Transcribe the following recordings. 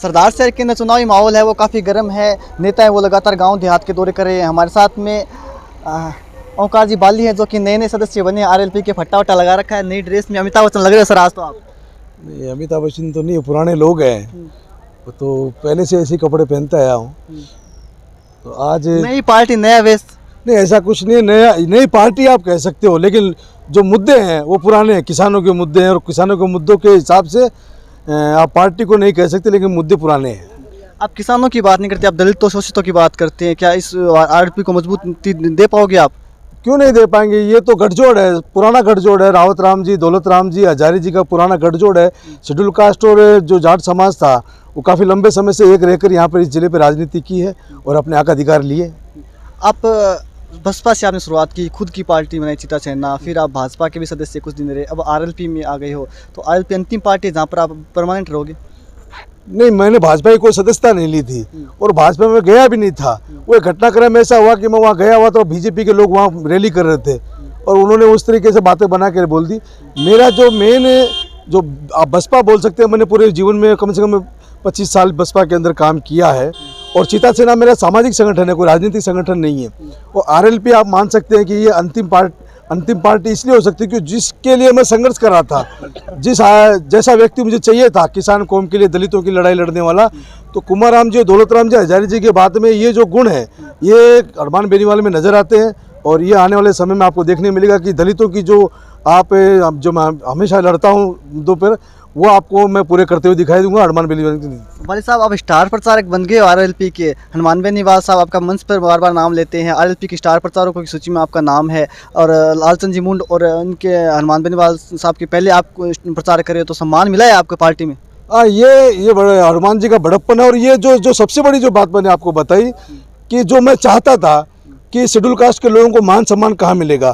सरदार शहर के अंदर चुनावी माहौल है वो काफ़ी गर्म है। नेता है वो लगातार गांव देहात के दौरे कर रहे हैं। हमारे साथ में ओंकार जी बाली है जो कि नए नए सदस्य बने। आरएलपी के फट्टा वट्टा लगा रखा है, नई ड्रेस में अमिताभ बच्चन लग रहे हैं सर आज तो आप। नहीं, अमिताभ बच्चन तो नहीं, पुराने लोग हैं। तो पहले से ऐसे कपड़े पहनता आया हूँ। तो आज नई पार्टी नया वेश। नहीं, ऐसा कुछ नहीं, नया नई पार्टी आप कह सकते हो, लेकिन जो मुद्दे हैं वो पुराने हैं। किसानों के मुद्दे हैं और किसानों के मुद्दों के हिसाब से आप पार्टी को नहीं कह सकते, लेकिन मुद्दे पुराने हैं। आप किसानों की बात नहीं करते, आप दलितों शोषितों की बात करते हैं। क्या इस आरएलपी को मजबूती दे पाओगे आप? क्यों नहीं दे पाएंगे? ये तो गठजोड़ है, पुराना गठजोड़ है। रावत राम जी, दौलत राम जी, हजारी जी का पुराना गठजोड़ है। शेड्यूल कास्ट और जो जाट समाज था वो काफ़ी लंबे समय से एक रहकर यहाँ पर इस जिले पर राजनीति की है और अपने हक अधिकार लिए। आप बसपा से आपने शुरुआत की, खुद की पार्टी बनाई चिता सेना, फिर आप भाजपा के भी सदस्य कुछ दिन रहे, अब आरएलपी में आ गए हो। तो आरएलपी अंतिम पार्टी है जहाँ पर आप परमानेंट रहोगे? नहीं, मैंने भाजपा की कोई सदस्यता नहीं ली थी और भाजपा में गया भी नहीं था। वो एक घटनाक्रम ऐसा हुआ कि मैं वहाँ गया हुआ तो बीजेपी के लोग वहाँ रैली कर रहे थे और उन्होंने उस तरीके से बातें बना कर बोल दी। मेरा जो मेन जो आप बसपा बोल सकते हैं, मैंने पूरे जीवन में कम से कम 25 साल बसपा के अंदर काम किया है और चिता सेना मेरा सामाजिक संगठन है, कोई राजनीतिक संगठन नहीं है। और आरएलपी आप मान सकते हैं कि ये अंतिम पार्टी इसलिए हो सकती है कि जिसके लिए मैं संघर्ष कर रहा था, जैसा व्यक्ति मुझे चाहिए था किसान कौम के लिए, दलितों की लड़ाई लड़ने वाला, तो कुमार राम जी, दौलत राम जी, हजारी जी के बाद में ये जो गुण है ये हनुमान बेनीवाल में नज़र आते हैं। और ये आने वाले समय में आपको देखने मिलेगा कि दलितों की जो जो मैं हमेशा लड़ता हूँ मुद्दों पर, वो आपको मैं पूरे करते हुए दिखाई दूंगा हनुमान बेनीवाल के। वाली साहब, आप स्टार प्रचारक बन गए हो आरएलपी के। हनुमान बेनीवाल साहब आपका मंच पर बार बार नाम लेते हैं। आरएलपी के स्टार प्रचारकों की सूची में आपका नाम है और लालचंद जी मुंड और उनके हनुमान बेनीवाल साहब के पहले आप प्रचार करे तो सम्मान मिला है आपको पार्टी में? ये बड़े हनुमान जी का बड़प्पन है। और ये जो सबसे बड़ी जो बात मैंने आपको बताई कि जो मैं चाहता था कि शेड्यूल कास्ट के लोगों को मान सम्मान कहाँ मिलेगा,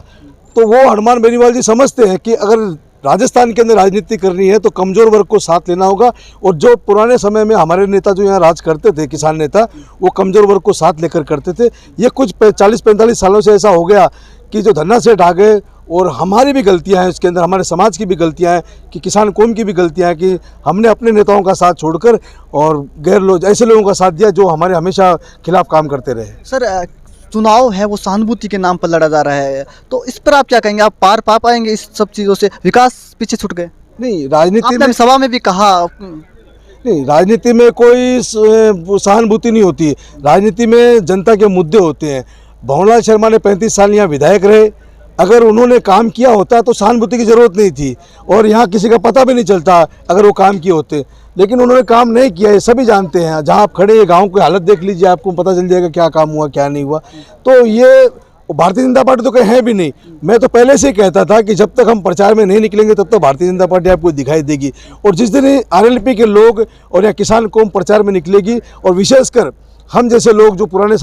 तो वो हनुमान बेनीवाल जी समझते हैं कि अगर राजस्थान के अंदर राजनीति करनी है तो कमज़ोर वर्ग को साथ लेना होगा। और जो पुराने समय में हमारे नेता जो यहाँ राज करते थे, किसान नेता, वो कमज़ोर वर्ग को साथ लेकर करते थे। ये कुछ 40-45 सालों से ऐसा हो गया कि जो धन्ना सेठ आ गए और हमारी भी गलतियाँ हैं इसके अंदर, हमारे समाज की भी गलतियाँ हैं, कि किसान कौम की भी गलतियाँ हैं कि हमने अपने नेताओं का साथ छोड़कर और गैर लोग ऐसे लोगों का साथ दिया जो हमारे हमेशा खिलाफ काम करते रहे। सर, चुनाव है वो सहानुभूति के नाम पर लड़ा जा रहा है, तो इस पर आप क्या कहेंगे? आप पार पा पाएंगे इस सब चीज़ों से? विकास पीछे छूट गए। नहीं, राजनीति में सभा में भी कहा नहीं, राजनीति में कोई सहानुभूति नहीं होती। राजनीति में जनता के मुद्दे होते हैं। भंवरलाल शर्मा ने 35 साल यहाँ विधायक रहे। अगर उन्होंने काम किया होता तो सहानुभूति की ज़रूरत नहीं थी और यहाँ किसी का पता भी नहीं चलता अगर वो काम किए होते, लेकिन उन्होंने काम नहीं किया, ये सभी जानते हैं। जहाँ आप खड़े, ये गांव की हालत देख लीजिए, आपको पता चल जाएगा क्या काम हुआ क्या नहीं हुआ। तो ये भारतीय जनता पार्टी तो कहीं है भी नहीं। मैं तो पहले से ही कहता था कि जब तक हम प्रचार में नहीं निकलेंगे तब तक भारतीय जनता पार्टी आपको दिखाई देगी। और जिस दिन आरएलपी के लोग और या किसान कौम प्रचार में निकलेगी और विशेषकर हम जैसे लोग जो पुराने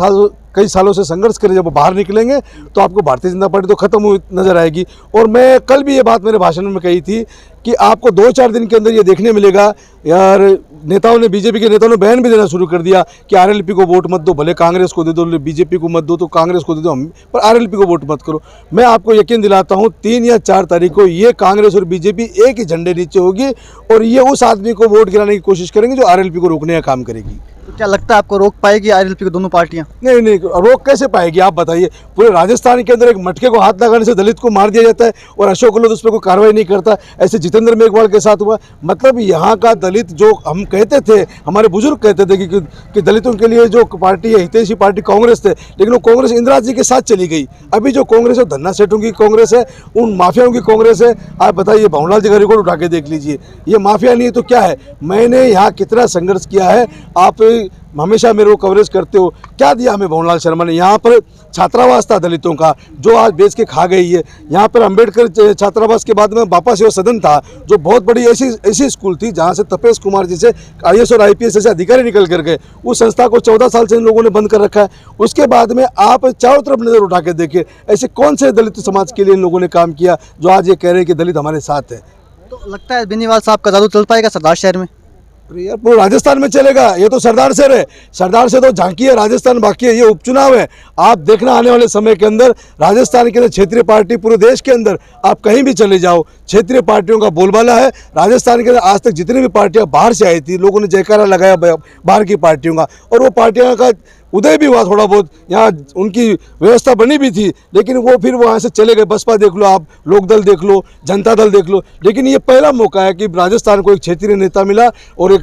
कई सालों से संघर्ष करें, जब बाहर निकलेंगे तो आपको भारतीय जनता पार्टी तो खत्म हुई नजर आएगी। और मैं कल भी ये बात मेरे भाषण में कही थी कि आपको 2-4 दिन के अंदर ये देखने मिलेगा यार, नेताओं ने, बीजेपी के नेताओं ने बयान भी देना शुरू कर दिया कि आरएलपी को वोट मत दो, भले कांग्रेस को दे दो, बीजेपी को मत दो तो कांग्रेस को दे दो, हम पर आरएलपी को वोट मत करो। मैं आपको यकीन दिलाता हूँ 3 या 4 तारीख को ये कांग्रेस और बीजेपी एक ही झंडे नीचे होगी और ये उस आदमी को वोट गिराने की कोशिश करेंगे जो आरएलपी को रोकने का काम करेगी। तो क्या लगता है आपको रोक पाएगी आरएलपी को दोनों पार्टियां? नहीं, रोक कैसे पाएगी आप बताइए? पूरे राजस्थान के अंदर एक मटके को हाथ लगाने से दलित को मार दिया जाता है और अशोक गहलोत उस पर कोई कार्रवाई नहीं करता। ऐसे जितेंद्र मेघवाल के साथ हुआ। मतलब यहाँ का दलित, जो हम कहते थे, हमारे बुजुर्ग कहते थे कि दलितों के लिए जो पार्टी है हितैषी पार्टी कांग्रेस थे, लेकिन वो कांग्रेस इंदिरा जी के साथ चली गई। अभी जो कांग्रेस है धन्ना सेठों की कांग्रेस है, उन माफियाओं की कांग्रेस है। आप बताइए, भंवरलाल जी का रिकॉर्ड उठा के देख लीजिए। ये माफिया नहीं है तो क्या है? मैंने यहाँ कितना संघर्ष किया है, आप हमेशा मेरे को कवरेज करते हो। क्या दिया हमें भंवरलाल शर्मा ने? यहाँ पर छात्रावास था दलितों का जो आज बेच के खा गई है। यहाँ पर अंबेडकर छात्रावास के बाद में बापा सेवा सदन था जो बहुत बड़ी ऐसी स्कूल थी जहाँ से तपेश कुमार जैसे IAS और IPS जैसे अधिकारी निकल कर गए। उस संस्था को 14 साल से इन लोगों ने बंद कर रखा है। उसके बाद में आप चारों तरफ नज़र उठा के देखिए, ऐसे कौन से दलित समाज के लिए इन लोगों ने काम किया जो आज ये कह रहे हैं कि दलित हमारे साथ है। तो लगता है बेनीवाल साहब का जादू चल पाएगा सरदार शहर में? यार पूरा राजस्थान में चलेगा, ये तो सरदार से तो झांकी है, राजस्थान बाकी है, ये उपचुनाव है। आप देखना आने वाले समय के अंदर राजस्थान के अंदर क्षेत्रीय पार्टी, पूरे देश के अंदर आप कहीं भी चले जाओ, क्षेत्रीय पार्टियों का बोलबाला है। राजस्थान के अंदर आज तक जितनी भी पार्टियां बाहर से आई थी, लोगों ने जयकारा लगाया बाहर की पार्टियों का, और वो पार्टियों का उदय भी हुआ थोड़ा बहुत, यहाँ उनकी व्यवस्था बनी भी थी, लेकिन वो फिर वहाँ से चले गए। बसपा देख लो आप, लोकदल देख लो, जनता दल देख लो, लेकिन ये पहला मौका है कि राजस्थान को एक क्षेत्रीय नेता मिला और एक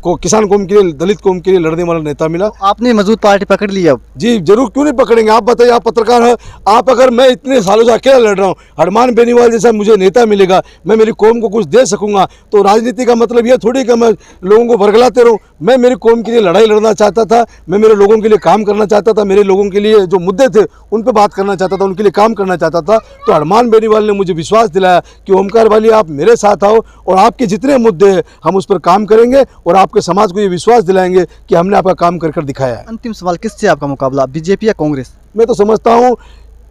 को किसान कौम के लिए, दलित कौम के लिए लड़ने वाला नेता मिला। आपने मजबूत पार्टी पकड़ ली अब। जी जरूर, क्यों नहीं पकड़ेंगे। आप बताइए, आप पत्रकार हैं, आप अगर मैं इतने सालों से अकेला लड़ रहा हूँ, हनुमान बेनीवाल जैसा मुझे नेता मिलेगा, मैं मेरी कौम को कुछ दे सकूंगा, तो राजनीति का मतलब ये थोड़ी कि मैं लोगों को भरगलाते रहूँ। मैं मेरी कौम के लिए लड़ाई लड़ना चाहता था, मैं मेरे लोगों के लिए काम करना चाहता था, मेरे लोगों के लिए जो मुद्दे थे उन पर बात करना चाहता था, उनके लिए काम करना चाहता था। तो हनुमान बेनीवाल ने मुझे विश्वास दिलाया कि ओमकार वाली आप मेरे साथ आओ और आपके जितने मुद्दे हैं हम उस पर काम करेंगे, और आपके समाज को ये विश्वास दिलाएंगे कि हमने आपका काम कर दिखाया है। अंतिम सवाल, किससे आपका मुकाबला, बीजेपी या कांग्रेस? मैं तो समझता हूँ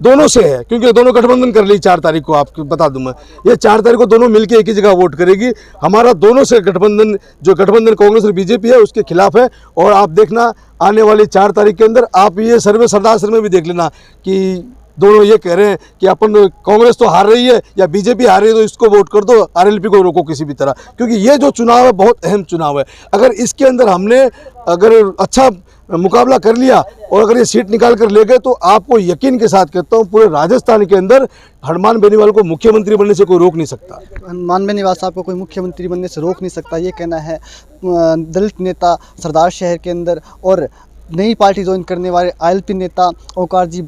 दोनों से है, क्योंकि दोनों गठबंधन कर ली 4 तारीख को। आपको बता दूं मैं, ये 4 तारीख को दोनों मिलकर एक ही जगह वोट करेगी। हमारा दोनों से गठबंधन, जो गठबंधन कांग्रेस और बीजेपी है उसके खिलाफ है। और आप देखना आने वाली 4 तारीख के अंदर, आप ये सर्वे, सरदार सर्वे भी देख लेना कि दोनों ये कह रहे हैं कि अपन कांग्रेस तो हार रही है या बीजेपी हार रही है, तो इसको वोट कर दो, आरएलपी को रोको किसी भी तरह, क्योंकि ये जो चुनाव है बहुत अहम चुनाव है। अगर इसके अंदर हमने अगर अच्छा मुकाबला कर लिया और अगर ये सीट निकाल कर ले गए, तो आपको यकीन के साथ कहता हूँ पूरे राजस्थान के अंदर हनुमान बेनीवाल को मुख्यमंत्री बनने से कोई रोक नहीं सकता। हनुमान बेनीवाल साहब को कोई मुख्यमंत्री बनने से रोक नहीं सकता, ये कहना है दलित नेता सरदार शहर के अंदर और नई पार्टी ज्वाइन करने वाले आईएलपी नेता ओंकार जी।